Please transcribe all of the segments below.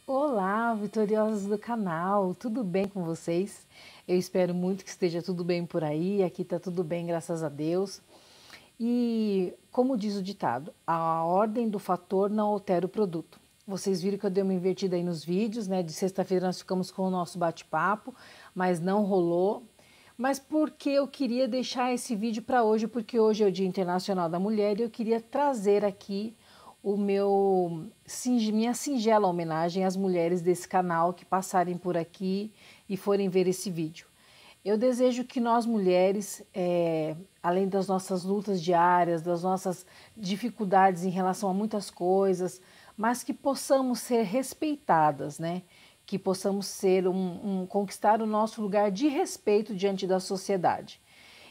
Olá, vitoriosos do canal, tudo bem com vocês? Eu espero muito que esteja tudo bem por aí, aqui está tudo bem, graças a Deus. E como diz o ditado, a ordem do fator não altera o produto. Vocês viram que eu dei uma invertida aí nos vídeos, né? De sexta-feira nós ficamos com o nosso bate-papo, mas não rolou. Mas porque eu queria deixar esse vídeo para hoje, porque hoje é o Dia Internacional da Mulher e eu queria trazer aqui minha singela homenagem às mulheres desse canal que passarem por aqui e forem ver esse vídeo. Eu desejo que nós mulheres, além das nossas lutas diárias, das nossas dificuldades em relação a muitas coisas, mas que possamos ser respeitadas, né? Que possamos ser conquistar o nosso lugar de respeito diante da sociedade.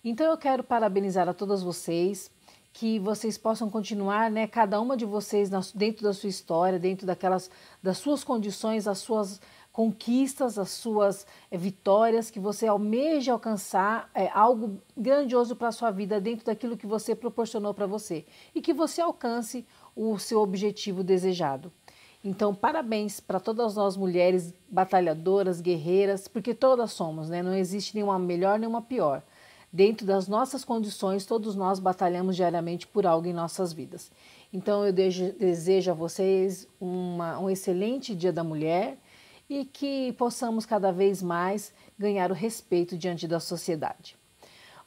Então eu quero parabenizar a todas vocês, que vocês possam continuar, né, cada uma de vocês dentro da sua história, dentro das suas condições, as suas conquistas, as suas vitórias, que você almeja alcançar algo grandioso para a sua vida dentro daquilo que você proporcionou para você e que você alcance o seu objetivo desejado. Então, parabéns para todas nós mulheres batalhadoras, guerreiras, porque todas somos, né? Não existe nenhuma melhor, nenhuma pior. Dentro das nossas condições, todos nós batalhamos diariamente por algo em nossas vidas. Então, eu desejo a vocês um excelente Dia da Mulher e que possamos cada vez mais ganhar o respeito diante da sociedade.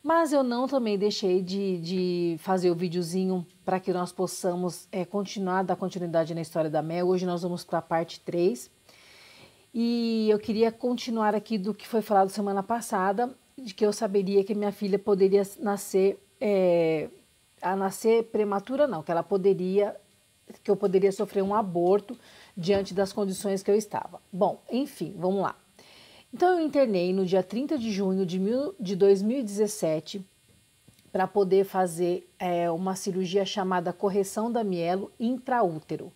Mas eu não também deixei de fazer o videozinho para que nós possamos dar continuidade na história da Mel. Hoje nós vamos para a parte 3. E eu queria continuar aqui do que foi falado semana passada, de que eu saberia que minha filha poderia nascer, a nascer prematura não, que eu poderia sofrer um aborto diante das condições que eu estava. Bom, enfim, vamos lá. Então eu internei no dia 30 de junho de 2017 para poder fazer uma cirurgia chamada correção da mielo intraútero.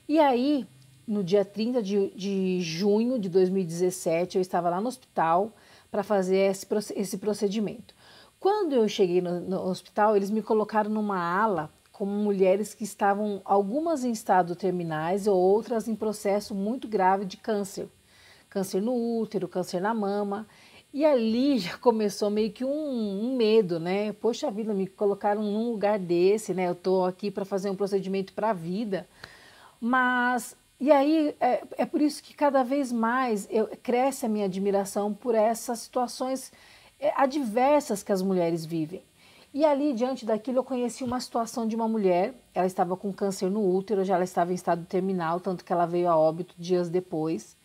E aí, no dia 30 de junho de 2017, eu estava lá no hospital para fazer esse procedimento. Quando eu cheguei no hospital, eles me colocaram numa ala com mulheres que estavam, algumas em estado terminais ou outras em processo muito grave de câncer. Câncer no útero, câncer na mama. E ali já começou meio que um medo, né? Poxa vida, me colocaram num lugar desse, né? Eu tô aqui para fazer um procedimento para a vida. Mas, e aí, é por isso que cada vez mais cresce a minha admiração por essas situações adversas que as mulheres vivem. E ali, diante daquilo, eu conheci uma situação de uma mulher, ela estava com câncer no útero, já ela estava em estado terminal, tanto que ela veio a óbito dias depois.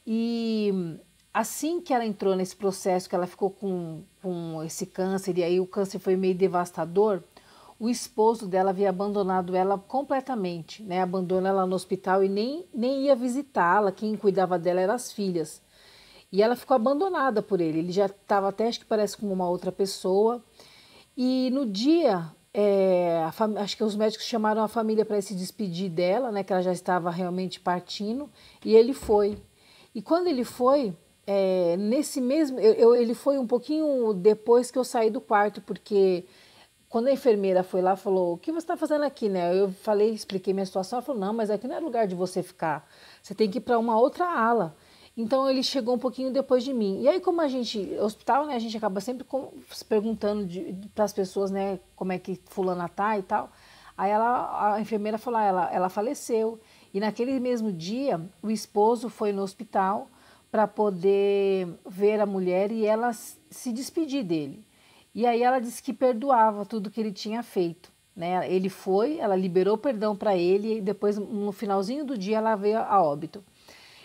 E assim que ela entrou nesse processo, que ela ficou com esse câncer, e aí o câncer foi meio devastador, o esposo dela havia abandonado ela completamente, né? Abandonou ela no hospital e nem ia visitá-la, quem cuidava dela eram as filhas. E ela ficou abandonada por ele, ele já estava até, acho que parece como uma outra pessoa. E no dia, acho que os médicos chamaram a família para se despedir dela, né? Que ela já estava realmente partindo, e ele foi. E quando ele foi, nesse mesmo, ele foi um pouquinho depois que eu saí do quarto, porque quando a enfermeira foi lá, falou: "O que você está fazendo aqui, né?" Eu falei, expliquei minha situação. Ela falou: "Não, mas aqui não é lugar de você ficar. Você tem que ir para uma outra ala." Então ele chegou um pouquinho depois de mim. E aí, como a gente, hospital, né, a gente acaba sempre se perguntando para as pessoas, né, como é que fulana tá e tal. Aí a enfermeira falou: ela faleceu. E naquele mesmo dia, o esposo foi no hospital para poder ver a mulher e ela se despedir dele. E aí ela disse que perdoava tudo que ele tinha feito, né? Ele foi, ela liberou perdão para ele e depois no finalzinho do dia ela veio a óbito.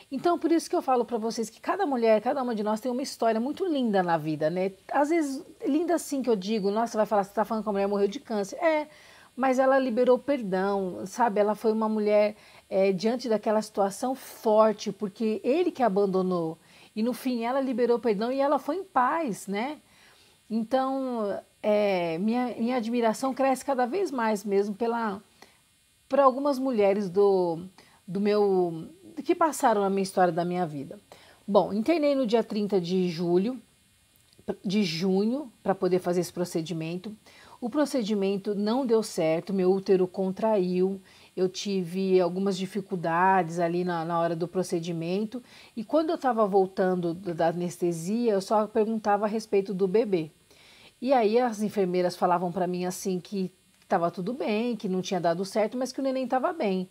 Então, por isso que eu falo para vocês que cada mulher, cada uma de nós tem uma história muito linda na vida, né? Às vezes, linda assim que eu digo, nossa, você vai falar, você tá falando que a mulher morreu de câncer. Mas ela liberou perdão, sabe? Ela foi uma mulher, diante daquela situação, forte, porque ele que abandonou. E no fim ela liberou perdão e ela foi em paz, né? Então, minha admiração cresce cada vez mais mesmo por algumas mulheres do meu que passaram a minha história da minha vida. Bom, internei no dia 30 de junho para poder fazer esse procedimento. O procedimento não deu certo, meu útero contraiu eu tive algumas dificuldades ali na hora do procedimento, e quando eu estava voltando da anestesia, eu só perguntava a respeito do bebê. E aí as enfermeiras falavam para mim assim que estava tudo bem, que não tinha dado certo, mas que o neném estava bem.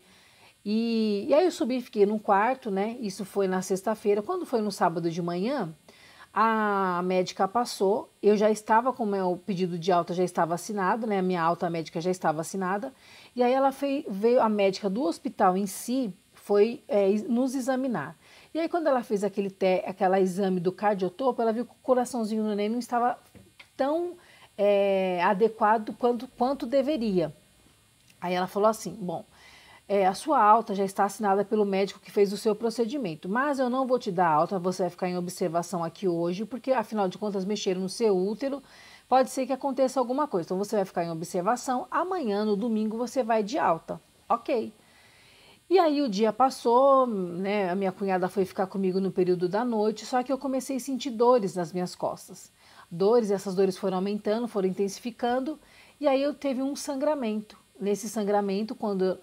E aí eu subi e fiquei num quarto, né? Isso foi na sexta-feira. Quando foi no sábado de manhã, a médica passou, eu já estava com o meu pedido de alta, já estava assinado, né? A minha alta médica já estava assinada. E aí ela veio, a médica do hospital em si, foi nos examinar. E aí quando ela fez aquela exame do cardiotopo, ela viu que o coraçãozinho do neném não estava tão adequado quanto deveria. Aí ela falou assim, bom, a sua alta já está assinada pelo médico que fez o seu procedimento, mas eu não vou te dar alta, você vai ficar em observação aqui hoje, porque afinal de contas mexeram no seu útero, pode ser que aconteça alguma coisa. Então você vai ficar em observação, amanhã no domingo você vai de alta. Ok. E aí o dia passou, né? A minha cunhada foi ficar comigo no período da noite, só que eu comecei a sentir dores nas minhas costas. Essas dores foram aumentando, foram intensificando, e aí eu teve um sangramento. Nesse sangramento, quando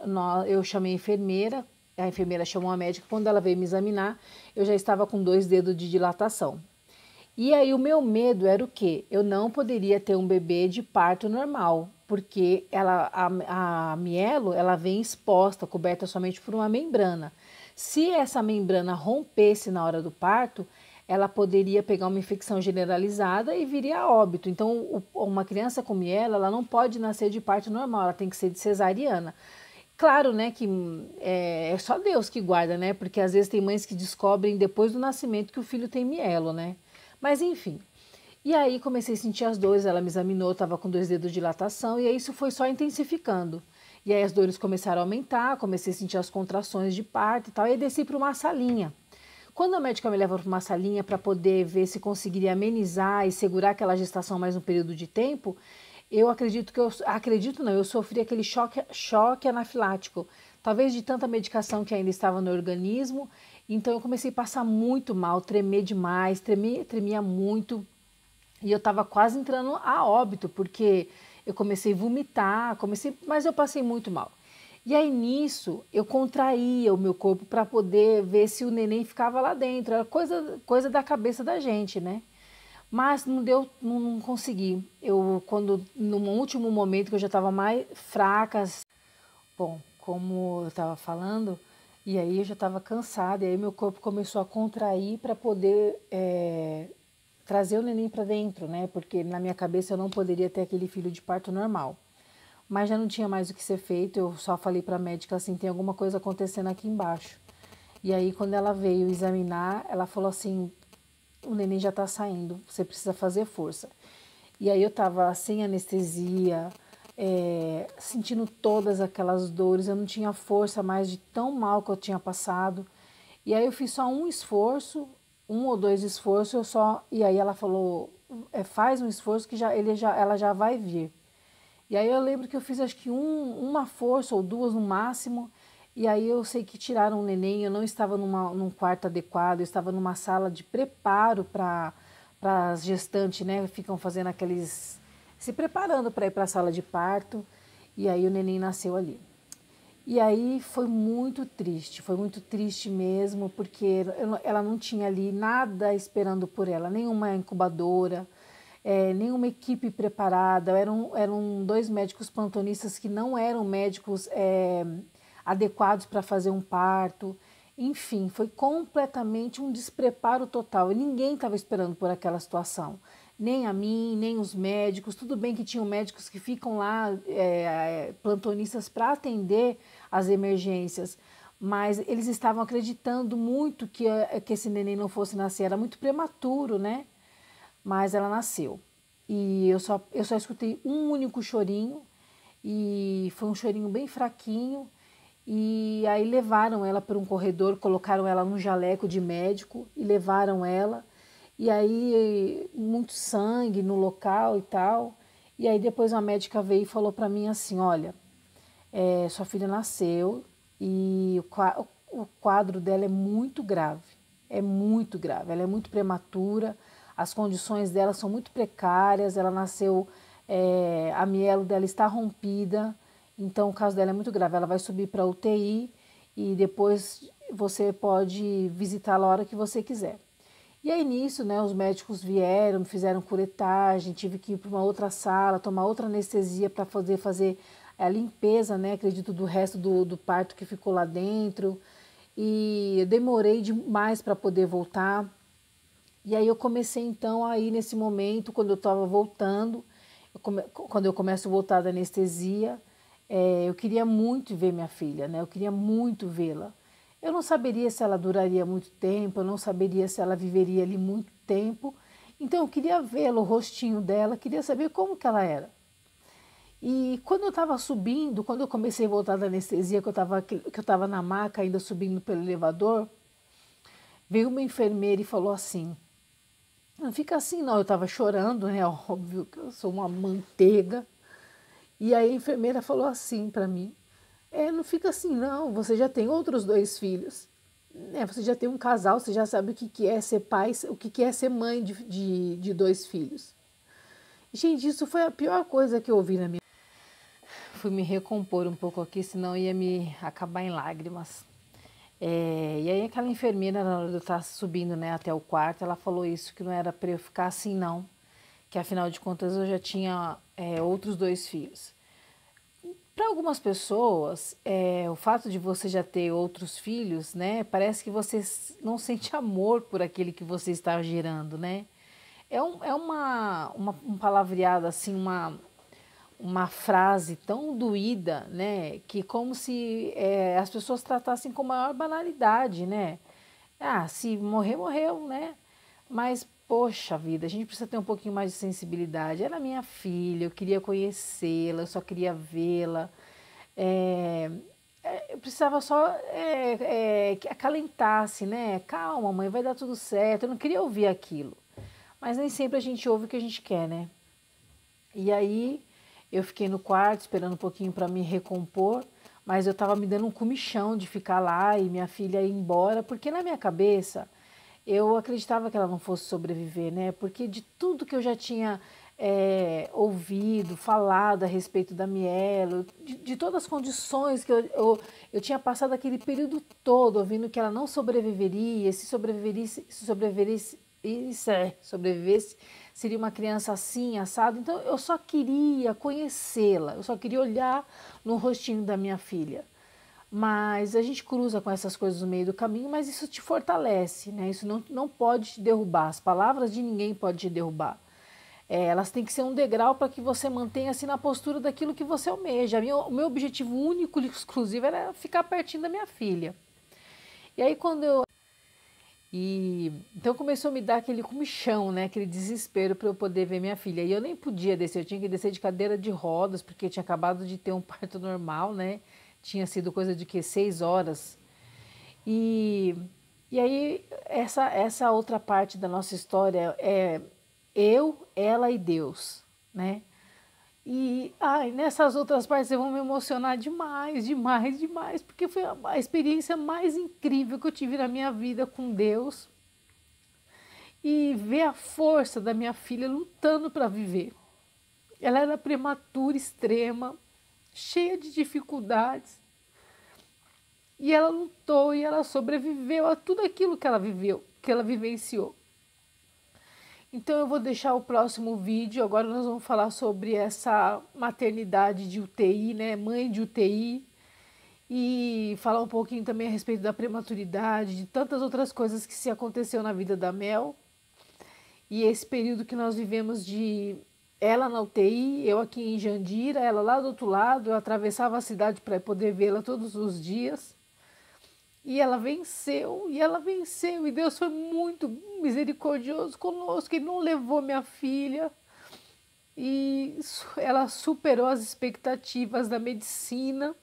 eu chamei a enfermeira chamou a médica, quando ela veio me examinar, eu já estava com 2 dedos de dilatação. E aí o meu medo era o quê? Eu não poderia ter um bebê de parto normal, porque a mielo ela vem exposta, coberta somente por uma membrana. Se essa membrana rompesse na hora do parto, ela poderia pegar uma infecção generalizada e viria a óbito. Então, uma criança com mielo, ela não pode nascer de parto normal, ela tem que ser de cesariana. Claro, né, que é só Deus que guarda, né? Porque às vezes tem mães que descobrem depois do nascimento que o filho tem mielo, né? Mas enfim. E aí comecei a sentir as dores, ela me examinou, estava com 2 dedos de dilatação, e aí isso foi só intensificando. E aí as dores começaram a aumentar, comecei a sentir as contrações de parto e tal, e aí desci para uma salinha. Quando a médica me leva para uma salinha para poder ver se conseguiria amenizar e segurar aquela gestação mais um período de tempo, eu acredito não, eu sofri aquele choque anafilático, talvez de tanta medicação que ainda estava no organismo, então eu comecei a passar muito mal, tremer demais, tremia muito, e eu estava quase entrando a óbito, porque eu comecei a vomitar, mas eu passei muito mal. E aí nisso eu contraía o meu corpo para poder ver se o neném ficava lá dentro. Era coisa da cabeça da gente, né? Mas não deu, não consegui. No último momento que eu já estava mais fraca, bom, como eu estava falando, e aí eu já estava cansada, e aí meu corpo começou a contrair para poder trazer o neném para dentro, né? Porque na minha cabeça eu não poderia ter aquele filho de parto normal. Mas já não tinha mais o que ser feito, eu só falei para a médica assim, tem alguma coisa acontecendo aqui embaixo. E aí quando ela veio examinar, ela falou assim, o neném já está saindo, você precisa fazer força. E aí eu estava sem anestesia, sentindo todas aquelas dores, eu não tinha força mais de tão mal que eu tinha passado. E aí eu fiz só um esforço, 1 ou 2 esforços, e aí ela falou, faz um esforço que ela já vai vir. E aí eu lembro que eu fiz acho que uma força ou 2 no máximo, e aí eu sei que tiraram o neném, eu não estava num quarto adequado, eu estava numa sala de preparo para as gestantes, né? Ficam fazendo se preparando para ir para a sala de parto, e aí o neném nasceu ali. E aí foi muito triste mesmo, porque ela não tinha ali nada esperando por ela, nenhuma incubadora, nenhuma equipe preparada, eram 2 médicos plantonistas que não eram médicos adequados para fazer um parto. Enfim, foi completamente um despreparo total e ninguém estava esperando por aquela situação. Nem a mim, nem os médicos. Tudo bem que tinham médicos que ficam lá, plantonistas, para atender as emergências, mas eles estavam acreditando muito que esse neném não fosse nascer. Era muito prematuro, né? Mas ela nasceu. E eu só escutei um único chorinho, e foi um chorinho bem fraquinho, e aí levaram ela por um corredor, colocaram ela num jaleco de médico e levaram ela, e aí muito sangue no local e tal, e aí depois a médica veio e falou para mim assim, olha, sua filha nasceu e o quadro dela é muito grave, ela é muito prematura, as condições dela são muito precárias, ela nasceu, a mielo dela está rompida, Então o caso dela é muito grave, ela vai subir para UTI e depois você pode visitá-la a hora que você quiser. E aí nisso, né, os médicos vieram, fizeram curetagem, tive que ir para uma outra sala, tomar outra anestesia para fazer a limpeza, né, acredito, do resto do parto que ficou lá dentro. E eu demorei demais para poder voltar. E aí eu comecei então aí nesse momento, quando eu estava voltando, quando eu começo a voltar da anestesia, eu queria muito ver minha filha, né? Eu queria muito vê-la. Eu não saberia se ela duraria muito tempo, eu não saberia se ela viveria ali muito tempo. Então eu queria vê-la, o rostinho dela, queria saber como que ela era. E quando eu estava subindo, quando eu comecei a voltar da anestesia, que eu estava na maca ainda subindo pelo elevador, veio uma enfermeira e falou assim: não fica assim não, eu estava chorando, né? Óbvio que eu sou uma manteiga. E aí a enfermeira falou assim para mim: não fica assim não, você já tem outros 2 filhos. Você já tem um casal, você já sabe o que, que é ser pai, o que, que é ser mãe de 2 filhos. Gente, isso foi a pior coisa que eu ouvi na minha vida. Fui me recompor um pouco aqui, senão ia me acabar em lágrimas. E aí aquela enfermeira, na hora de eu estar subindo, né, até o quarto, ela falou isso, que não era para eu ficar assim não, que afinal de contas eu já tinha outros 2 filhos. Para algumas pessoas, o fato de você já ter outros filhos, né, parece que você não sente amor por aquele que você está gerando, né? Um palavreado assim, uma frase tão doída, né, que como se as pessoas tratassem com maior banalidade, né? Ah, se morrer, morreu, né? Mas, poxa vida, a gente precisa ter um pouquinho mais de sensibilidade. Era minha filha, eu queria conhecê-la, eu só queria vê-la. Eu precisava só que acalentasse, né? Calma, mãe, vai dar tudo certo. Eu não queria ouvir aquilo. Mas nem sempre a gente ouve o que a gente quer, né? E aí eu fiquei no quarto esperando um pouquinho para me recompor, mas eu estava me dando um comichão de ficar lá e minha filha ir embora, porque na minha cabeça eu acreditava que ela não fosse sobreviver, né? Porque de tudo que eu já tinha ouvido, falado a respeito da Mielo, de todas as condições que eu tinha passado aquele período todo ouvindo que ela não sobreviveria, se sobrevivesse, seria uma criança assim, assado. Então eu só queria conhecê-la, eu só queria olhar no rostinho da minha filha. Mas a gente cruza com essas coisas no meio do caminho, mas isso te fortalece, né? Isso não pode te derrubar, as palavras de ninguém podem te derrubar. Elas têm que ser um degrau para que você mantenha-se na postura daquilo que você almeja. O meu objetivo único e exclusivo era ficar pertinho da minha filha. E aí então começou a me dar aquele comichão, né? Aquele desespero para eu poder ver minha filha. E eu nem podia descer, eu tinha que descer de cadeira de rodas, porque eu tinha acabado de ter um parto normal, né? Tinha sido coisa de 6 horas. E, e aí essa outra parte da nossa história é eu, ela e Deus, né? E nessas outras partes eu vou me emocionar demais, demais, demais, porque foi a experiência mais incrível que eu tive na minha vida com Deus. E ver a força da minha filha lutando para viver. Ela era prematura, extrema, cheia de dificuldades. E ela lutou e ela sobreviveu a tudo aquilo que ela viveu, que ela vivenciou. Então eu vou deixar o próximo vídeo, agora nós vamos falar sobre essa maternidade de UTI, né, mãe de UTI, e falar um pouquinho também a respeito da prematuridade, de tantas outras coisas que se aconteceu na vida da Mel, e esse período que nós vivemos de ela na UTI, eu aqui em Jandira, ela lá do outro lado, eu atravessava a cidade para poder vê-la todos os dias. E ela venceu, e Deus foi muito misericordioso conosco, Ele não levou minha filha, e ela superou as expectativas da medicina,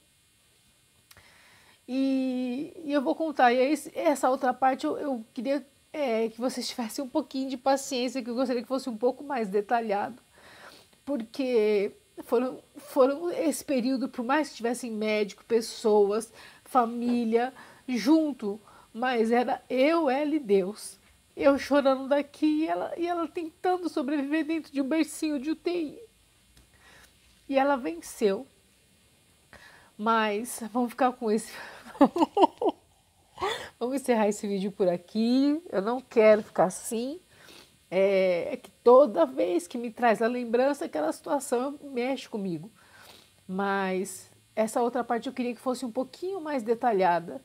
e eu vou contar, e aí, essa outra parte eu queria que vocês tivessem um pouquinho de paciência, que eu gostaria que fosse um pouco mais detalhado, porque foram esse período, por mais que tivessem médico, pessoas, família, junto, mas era eu, ela e Deus. Eu chorando daqui e ela tentando sobreviver dentro de um bercinho de UTI. E ela venceu. Mas vamos ficar com esse... Vamos encerrar esse vídeo por aqui. Eu não quero ficar assim. É que toda vez que me traz a lembrança, aquela situação mexe comigo. Mas essa outra parte eu queria que fosse um pouquinho mais detalhada,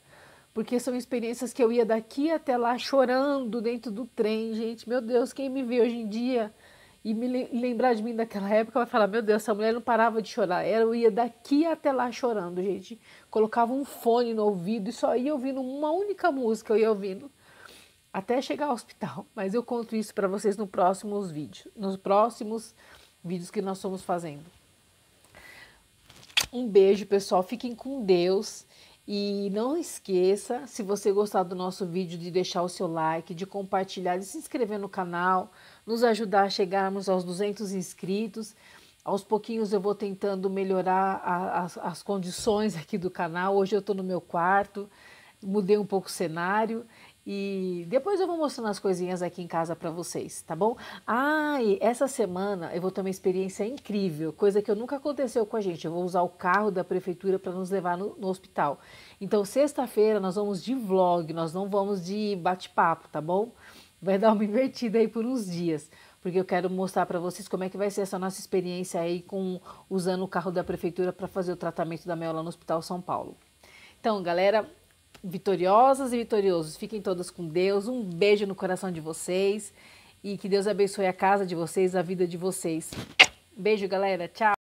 porque são experiências que eu ia daqui até lá chorando dentro do trem, gente. Meu Deus, quem me vê hoje em dia e me lembrar de mim daquela época vai falar, meu Deus, essa mulher não parava de chorar. Eu ia daqui até lá chorando, gente. Colocava um fone no ouvido e só ia ouvindo uma única música, eu ia ouvindo até chegar ao hospital. Mas eu conto isso para vocês nos próximos vídeos que nós estamos fazendo. Um beijo, pessoal. Fiquem com Deus. E não esqueça, se você gostar do nosso vídeo, de deixar o seu like, de compartilhar, de se inscrever no canal, nos ajudar a chegarmos aos 200 inscritos. Aos pouquinhos eu vou tentando melhorar as condições aqui do canal. Hoje eu estou no meu quarto, mudei um pouco o cenário. E depois eu vou mostrando as coisinhas aqui em casa para vocês, tá bom? E essa semana eu vou ter uma experiência incrível, coisa que nunca aconteceu com a gente. Eu vou usar o carro da prefeitura para nos levar no hospital. Então, sexta-feira nós vamos de vlog, nós não vamos de bate-papo, tá bom? Vai dar uma invertida aí por uns dias, porque eu quero mostrar para vocês como é que vai ser essa nossa experiência aí usando o carro da prefeitura para fazer o tratamento da Mel lá no Hospital São Paulo. Então, galera, vitoriosas e vitoriosos, fiquem todos com Deus, um beijo no coração de vocês e que Deus abençoe a casa de vocês, a vida de vocês. Beijo, galera, tchau!